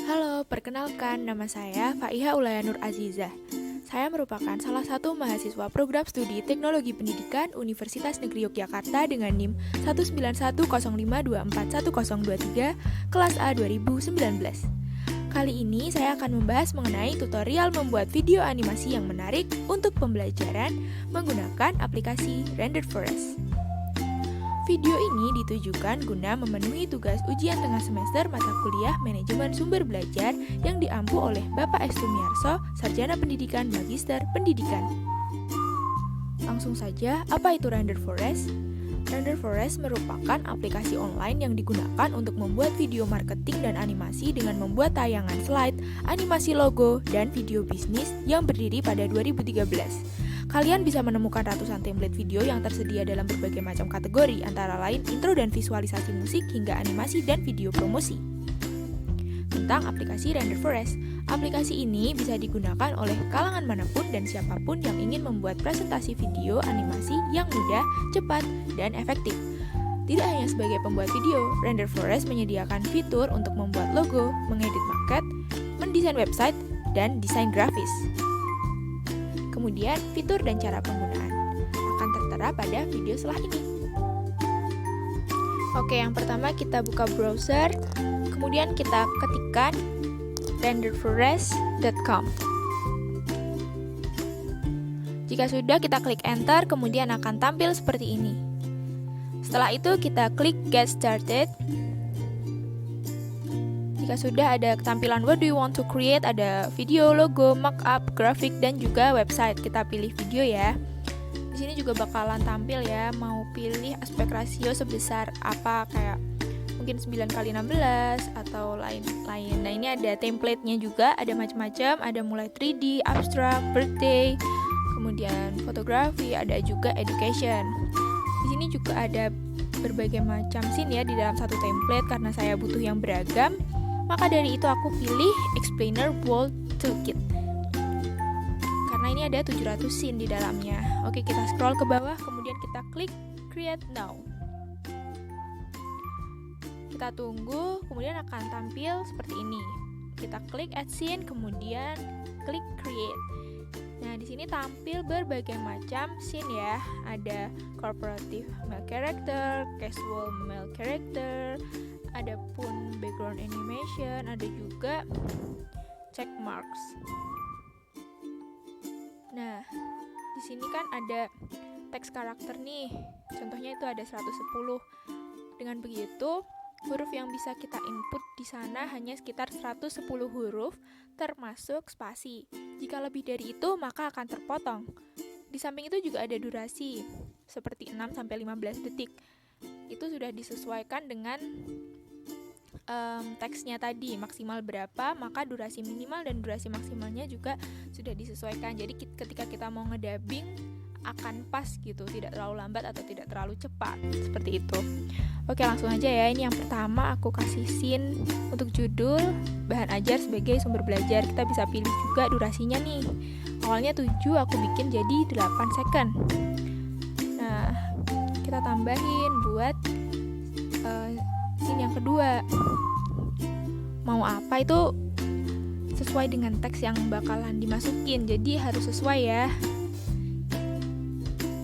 Halo, perkenalkan nama saya Faiha Ulaya Nur Azizah. Saya merupakan salah satu mahasiswa program studi Teknologi Pendidikan Universitas Negeri Yogyakarta dengan NIM 19105241023 kelas A 2019. Kali ini saya akan membahas mengenai tutorial membuat video animasi yang menarik untuk pembelajaran menggunakan aplikasi Render Forest. Video ini ditujukan guna memenuhi tugas ujian tengah semester mata kuliah Manajemen Sumber Belajar yang diampu oleh Bapak Sumiarso, Sarjana Pendidikan Magister Pendidikan. Langsung saja, apa itu Render Forest? Render Forest merupakan aplikasi online yang digunakan untuk membuat video marketing dan animasi dengan membuat tayangan slide, animasi logo, dan video bisnis yang berdiri pada 2013. Kalian bisa menemukan ratusan template video yang tersedia dalam berbagai macam kategori, antara lain intro dan visualisasi musik hingga animasi dan video promosi. Tentang aplikasi Render Forest, aplikasi ini bisa digunakan oleh kalangan manapun dan siapapun yang ingin membuat presentasi video animasi yang mudah, cepat, dan efektif. Tidak hanya sebagai pembuat video, Render Forest menyediakan fitur untuk membuat logo, mengedit market, mendesain website, dan desain grafis. Kemudian, fitur dan cara penggunaan akan tertera pada video setelah ini. Oke, yang pertama kita buka browser, kemudian kita ketikkan renderforest.com. Jika sudah, kita klik enter, kemudian akan tampil seperti ini. Setelah itu, kita klik get started. Jika sudah, ada tampilan what do you want to create, ada video, logo, markup, grafik, dan juga website. Kita pilih video ya. Di sini juga bakalan tampil ya, mau pilih aspek rasio sebesar apa, kayak mungkin 9x16 atau lain-lain. Nah, ini ada template-nya juga, ada macam-macam, ada mulai 3D, abstract, birthday, kemudian fotografi, ada juga education. Di sini juga ada berbagai macam scene ya di dalam satu template. Karena saya butuh yang beragam, maka dari itu aku pilih Explainer World Toolkit. Karena ini ada 700 scene di dalamnya. Oke, kita scroll ke bawah, kemudian kita klik Create Now. Kita tunggu, kemudian akan tampil seperti ini. Kita klik Add Scene, kemudian klik Create. Nah, di sini tampil berbagai macam scene ya. Ada cooperative male character, casual male character, ada pun background animation, ada juga check marks. Nah, di sini kan ada teks karakter nih. Contohnya itu ada 110. Dengan begitu, huruf yang bisa kita input di sana hanya sekitar 110 huruf termasuk spasi. Jika lebih dari itu, maka akan terpotong. Di samping itu juga ada durasi, seperti 6-15 detik. Itu sudah disesuaikan dengan teksnya tadi, maksimal berapa, maka durasi minimal dan durasi maksimalnya juga sudah disesuaikan. Jadi ketika kita mau ngedubbing akan pas gitu, tidak terlalu lambat atau tidak terlalu cepat, seperti itu. Oke, langsung aja ya. Ini yang pertama aku kasih scene untuk judul, bahan ajar sebagai sumber belajar. Kita bisa pilih juga durasinya nih. Awalnya 7, aku bikin jadi 8 second. Nah, kita tambahin buat scene yang kedua. Mau apa itu sesuai dengan teks yang bakalan dimasukin, jadi harus sesuai ya.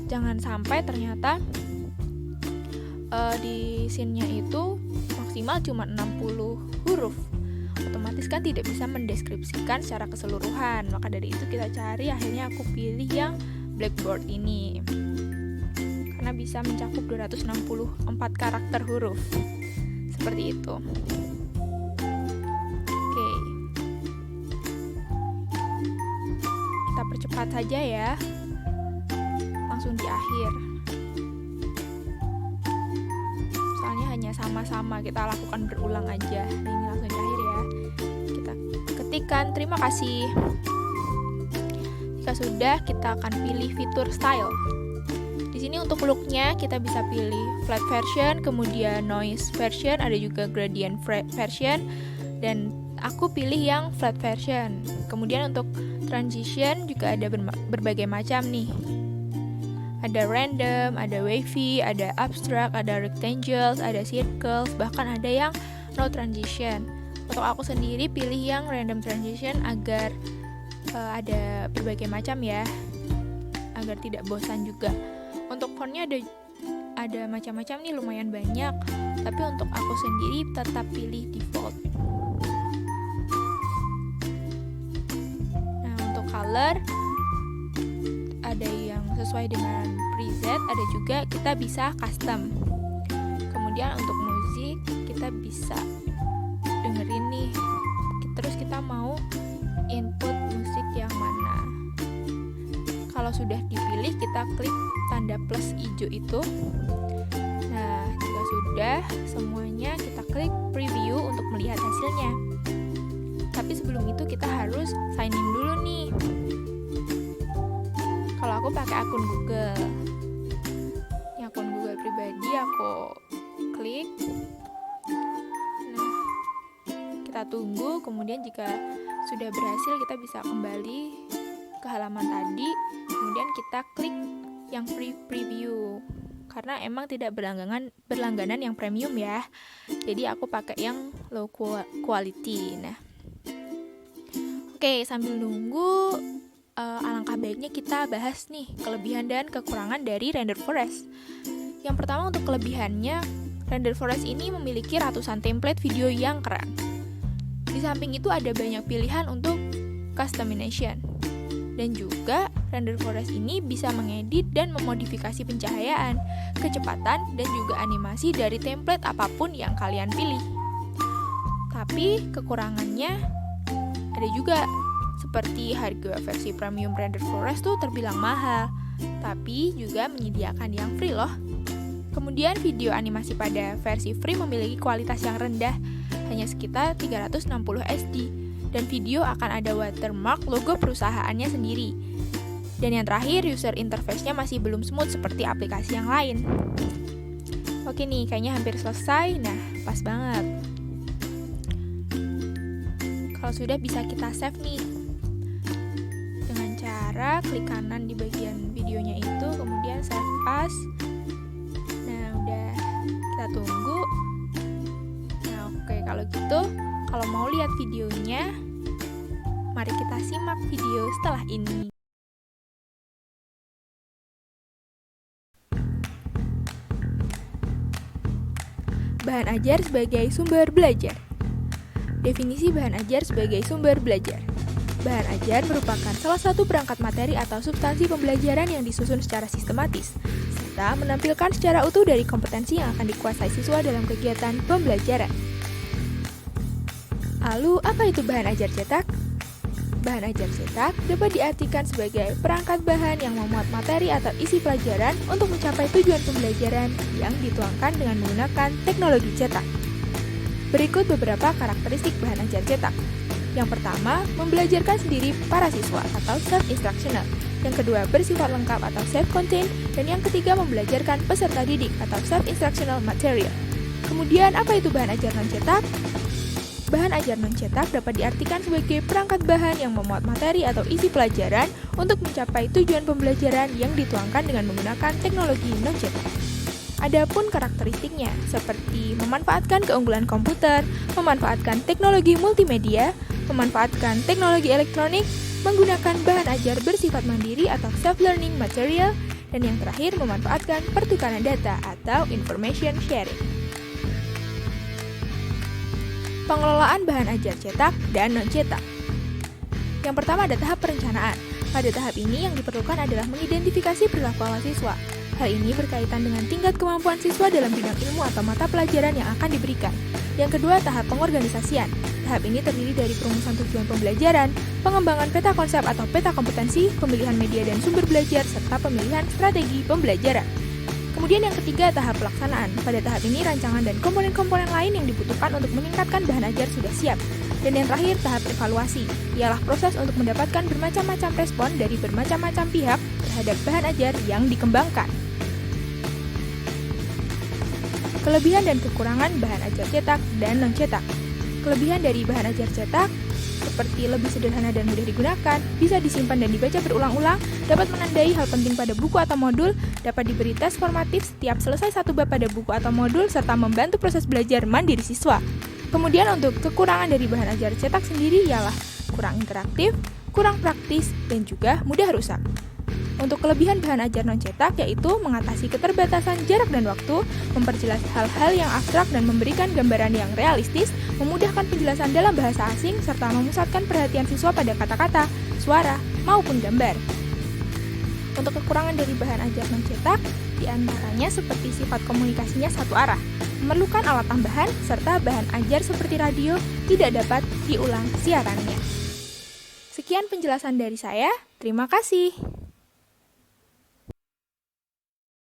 Jangan sampai ternyata di scene-nya itu maksimal cuma 60 huruf. Otomatis kan tidak bisa mendeskripsikan secara keseluruhan. Maka dari itu kita cari, akhirnya aku pilih yang blackboard ini. Karena bisa mencakup 264 karakter huruf. Seperti itu. Oke. Kita percepat saja ya. Langsung di akhir. Soalnya hanya sama-sama kita lakukan berulang aja. Nah, ini langsung di akhir ya. Kita ketikkan terima kasih. Jika sudah, kita akan pilih fitur style. Di sini untuk looknya kita bisa pilih flat version, kemudian noise version, ada juga gradient version, dan aku pilih yang flat version. Kemudian untuk transition juga ada berbagai macam nih. Ada random, ada wavy, ada abstract, ada rectangles, ada circles, bahkan ada yang no transition. Untuk aku sendiri pilih yang random transition agar ada berbagai macam ya, agar tidak bosan juga. Untuk fontnya ada macam-macam nih, lumayan banyak, tapi untuk aku sendiri tetap pilih default. Nah, untuk color ada yang sesuai dengan preset, ada juga kita bisa custom. Kemudian untuk musik kita bisa dengerin nih, terus kita mau input musik yang mana. Kalau sudah dipilih, kita klik tanda plus hijau itu. Nah, jika sudah semuanya, kita klik preview untuk melihat hasilnya. Tapi sebelum itu kita harus sign in dulu nih. Kalau aku pakai akun Google, ini akun Google pribadi, aku klik. Nah, kita tunggu, kemudian jika sudah berhasil kita bisa kembali ke halaman tadi, kemudian kita klik yang free preview, karena emang tidak berlangganan yang premium ya, jadi aku pakai yang low quality. Nah, oke, sambil nunggu, alangkah baiknya kita bahas nih kelebihan dan kekurangan dari Render Forest. Yang pertama, untuk kelebihannya, Render Forest ini memiliki ratusan template video yang keren. Di samping itu ada banyak pilihan untuk customization. Dan juga Render Forest ini bisa mengedit dan memodifikasi pencahayaan, kecepatan, dan juga animasi dari template apapun yang kalian pilih. Tapi kekurangannya ada juga, seperti harga versi premium Render Forest tuh terbilang mahal, tapi juga menyediakan yang free loh. Kemudian video animasi pada versi free memiliki kualitas yang rendah, hanya sekitar 360 SD, dan video akan ada watermark logo perusahaannya sendiri. Dan yang terakhir, user interface-nya masih belum smooth seperti aplikasi yang lain. Oke nih, kayaknya hampir selesai. Nah, pas banget. Kalau sudah, bisa kita save nih. Dengan cara klik kanan di bagian videonya itu, kemudian save as. Nah, udah, kita tunggu. Nah, oke, kalau gitu, kalau mau lihat videonya, mari kita simak video setelah ini. Bahan ajar sebagai sumber belajar. Definisi bahan ajar sebagai sumber belajar. Bahan ajar merupakan salah satu perangkat materi atau substansi pembelajaran yang disusun secara sistematis, serta menampilkan secara utuh dari kompetensi yang akan dikuasai siswa dalam kegiatan pembelajaran. Lalu, apa itu bahan ajar cetak? Bahan ajar cetak dapat diartikan sebagai perangkat bahan yang memuat materi atau isi pelajaran untuk mencapai tujuan pembelajaran yang dituangkan dengan menggunakan teknologi cetak. Berikut beberapa karakteristik bahan ajar cetak. Yang pertama, membelajarkan sendiri para siswa atau self-instructional. Yang kedua, bersifat lengkap atau self-contained. Dan yang ketiga, membelajarkan peserta didik atau self-instructional material. Kemudian, apa itu bahan ajar non-cetak? Bahan ajar non-cetak dapat diartikan sebagai perangkat bahan yang memuat materi atau isi pelajaran untuk mencapai tujuan pembelajaran yang dituangkan dengan menggunakan teknologi non-cetak. Adapun karakteristiknya, seperti memanfaatkan keunggulan komputer, memanfaatkan teknologi multimedia, memanfaatkan teknologi elektronik, menggunakan bahan ajar bersifat mandiri atau self-learning material, dan yang terakhir memanfaatkan pertukaran data atau information sharing. Pengelolaan bahan ajar cetak dan non-cetak. Yang pertama ada tahap perencanaan. Pada tahap ini yang diperlukan adalah mengidentifikasi perilaku awal siswa. Hal ini berkaitan dengan tingkat kemampuan siswa dalam bidang ilmu atau mata pelajaran yang akan diberikan. Yang kedua, tahap pengorganisasian. Tahap ini terdiri dari perumusan tujuan pembelajaran, pengembangan peta konsep atau peta kompetensi, pemilihan media dan sumber belajar, serta pemilihan strategi pembelajaran. Kemudian yang ketiga, tahap pelaksanaan. Pada tahap ini, rancangan dan komponen-komponen lain yang dibutuhkan untuk meningkatkan bahan ajar sudah siap. Dan yang terakhir, tahap evaluasi. Ialah proses untuk mendapatkan bermacam-macam respon dari bermacam-macam pihak terhadap bahan ajar yang dikembangkan. Kelebihan dan kekurangan bahan ajar cetak dan non-cetak. Kelebihan dari bahan ajar cetak seperti lebih sederhana dan mudah digunakan, bisa disimpan dan dibaca berulang-ulang, dapat menandai hal penting pada buku atau modul, dapat diberi tes formatif setiap selesai satu bab pada buku atau modul, serta membantu proses belajar mandiri siswa. Kemudian untuk kekurangan dari bahan ajar cetak sendiri ialah kurang interaktif, kurang praktis, dan juga mudah rusak. Untuk kelebihan bahan ajar non-cetak yaitu mengatasi keterbatasan jarak dan waktu, memperjelas hal-hal yang abstrak dan memberikan gambaran yang realistis, memudahkan penjelasan dalam bahasa asing, serta memusatkan perhatian siswa pada kata-kata, suara, maupun gambar. Untuk kekurangan dari bahan ajar non-cetak, diantaranya seperti sifat komunikasinya satu arah, memerlukan alat tambahan, serta bahan ajar seperti radio tidak dapat diulang siarannya. Sekian penjelasan dari saya, terima kasih.